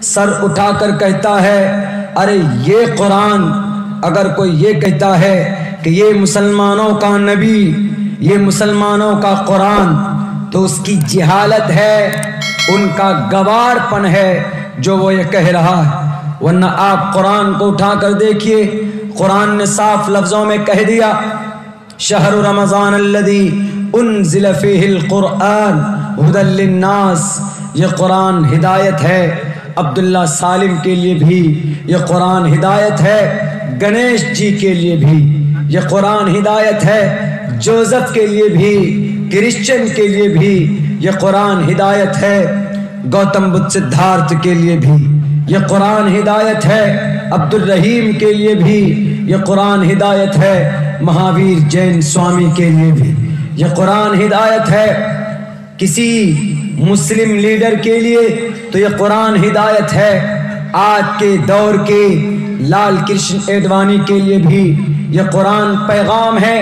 سر اٹھا کر کہتا ہے ارے یہ قرآن، اگر کوئی یہ کہتا ہے کہ یہ مسلمانوں کا نبی، یہ مسلمانوں کا قرآن، تو اس کی جہالت ہے، ان کا گوار پن ہے جو وہ یہ کہہ رہا ہے۔ ورنہ آپ قرآن کو اٹھا کر دیکھیے، قرآن نے صاف لفظوں میں کہہ دیا شہر رمضان الذی انزل فیہ القرآن ھدی للناس، یہ قرآن ہدایت ہے عبداللہ سالم کے لیے بھی، یہ قرآن ہدایت ہے گنیش جی کے لیے بھی، یہ قرآن ہدایت ہے جوزف کے لیے بھی، کرسچن کے لیے بھی، یہ قرآن ہدایت ہے گوتم بدھ سدھارتھ کے لیے بھی، یہ قرآن ہدایت ہے عبد الرحیم کے لیے بھی، یہ قرآن ہدایت ہے مہاویر جین سوامی کے لیے بھی، یہ قرآن ہدایت ہے کسی مسلم لیڈر کے لیے، تو یہ قرآن ہدایت ہے آج کے دور کے لال کرشن اڈوانی کے لیے بھی، یہ قرآن پیغام ہے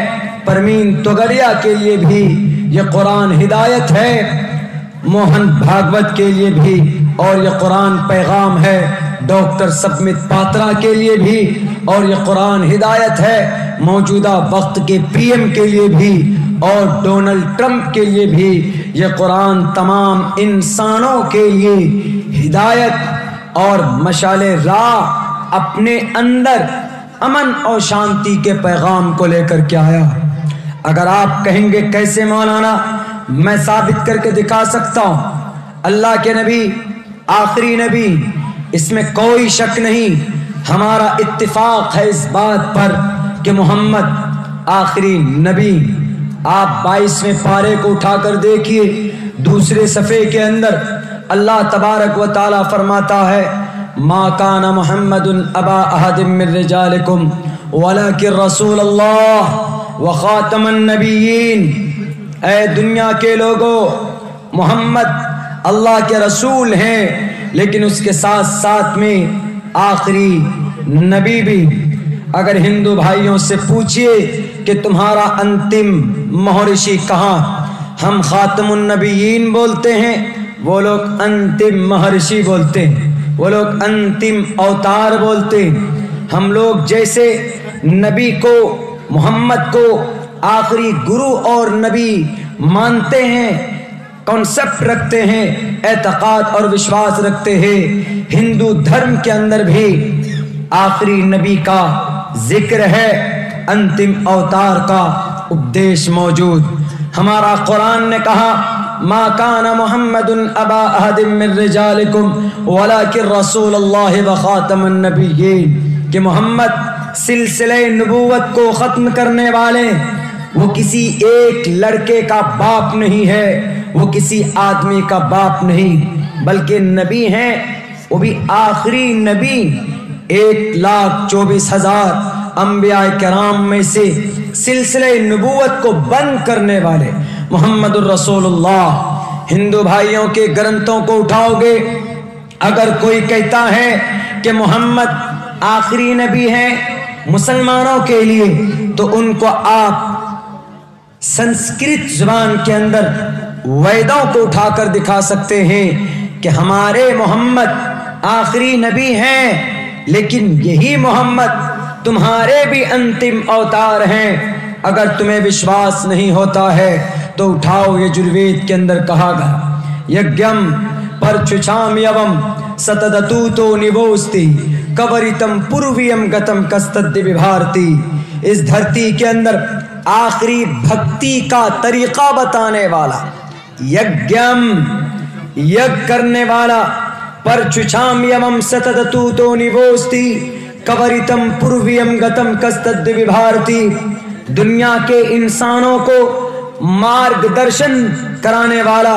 پروین توگڑیا کے لیے بھی، یہ قرآن ہدایت ہے موہن بھاگوت کے لیے بھی، اور یہ قرآن پیغام ہے ڈاکٹر سبمت پاترا کے لیے بھی، اور یہ قرآن ہدایت ہے موجودہ وقت کے پی ایم کے لیے بھی اور ڈونلڈ ٹرمپ کے لیے بھی، یہ قرآن تمام انسانوں کے لیے ہدایت اور مشعل راہ اپنے اندر امن اور شانتی کے پیغام کو لے کر کے آیا۔ اگر آپ کہیں گے کیسے مولانا، میں ثابت کر کے دکھا سکتا ہوں، اللہ کے نبی آخری نبی، اس میں کوئی شک نہیں، ہمارا اتفاق ہے اس بات پر کہ محمد آخری نبی۔ آپ 22ویں پارے کو اٹھا کر دیکھیے، دوسرے صفحے کے اندر اللہ تبارک و تعالی فرماتا ہے ما کان محمد ابا احد من رجالکم ولکن رسول اللہ وخاتم النبیین۔ اے دنیا کے لوگوں، محمد اللہ کے رسول ہیں، لیکن اس کے ساتھ ساتھ میں آخری نبی بھی۔ اگر ہندو بھائیوں سے پوچھئے کہ تمہارا انتم مہرشی کہاں، ہم خاتم النبیین بولتے ہیں، وہ لوگ انتم مہرشی بولتے ہیں، وہ لوگ انتم اوتار بولتے ہیں۔ ہم لوگ جیسے نبی کو، محمد کو آخری گرو اور نبی مانتے ہیں، کانسیپٹ رکھتے ہیں، اعتقاد اور وشواس رکھتے ہیں، ہندو دھرم کے اندر بھی آخری نبی کا ذکر ہے، انتم اوتار کا اپدیش موجود۔ ہمارا قرآن نے کہا ما کان محمد ابا احد من رجالکم ولکن رسول اللہ وخاتم النبیین، کہ محمد سلسلہ نبوت کو ختم کرنے والے، وہ کسی ایک لڑکے کا باپ نہیں ہے، وہ کسی آدمی کا باپ نہیں، بلکہ نبی ہیں، وہ بھی آخری نبی۔ 1,24,000 انبیاء کرام میں سے سلسلہ نبوت کو بند کرنے والے محمد الرسول اللہ۔ ہندو بھائیوں کے گرنتھوں کو اٹھاؤ گے، اگر کوئی کہتا ہے کہ محمد آخری نبی ہے مسلمانوں کے لیے، تو ان کو آپ سنسکرت زبان کے اندر ویدوں کو اٹھا کر دکھا سکتے ہیں کہ ہمارے محمد آخری نبی ہیں، لیکن یہی محمد تمہارے بھی انتم اوتار ہیں۔ اگر تمہیں وشواس نہیں ہوتا ہے تو اٹھاؤ، یہ یجروید کے اندر کہا گیا یگیم پرچھام یوم ستدتوتو نبوستی کورتم پورویم گتم کستد بھارتی۔ اس دھرتی کے اندر آخری بھکتی کا طریقہ بتانے والا، یگیم یگ کرنے والا، پرچھام یوم ستدتوتو نبوستی کورتم پورویم گتم کستد بھارتی۔ دنیا کے انسانوں کو مارگ درشن کرانے والا،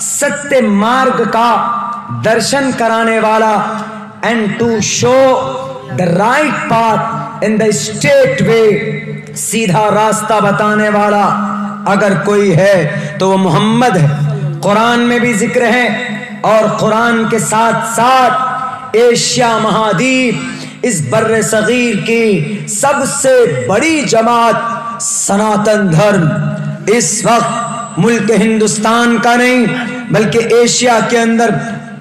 ستیہ مارگ کا درشن کرانے والا، and to show the right path in the street way, سیدھا راستہ بتانے والا اگر کوئی ہے تو وہ محمد ہے۔ قرآن میں بھی ذکر ہے، اور قرآن کے ساتھ ساتھ ایشیا مہادیپ، اس بر صغیر کی سب سے بڑی جماعت سناتن دھرم اس وقت ملک ہندوستان کا نہیں بلکہ ایشیا کے اندر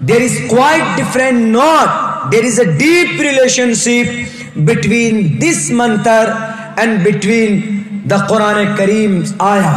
There is quite different knot. There is a deep relationship between this mantra and between the Quran Kareem ayah.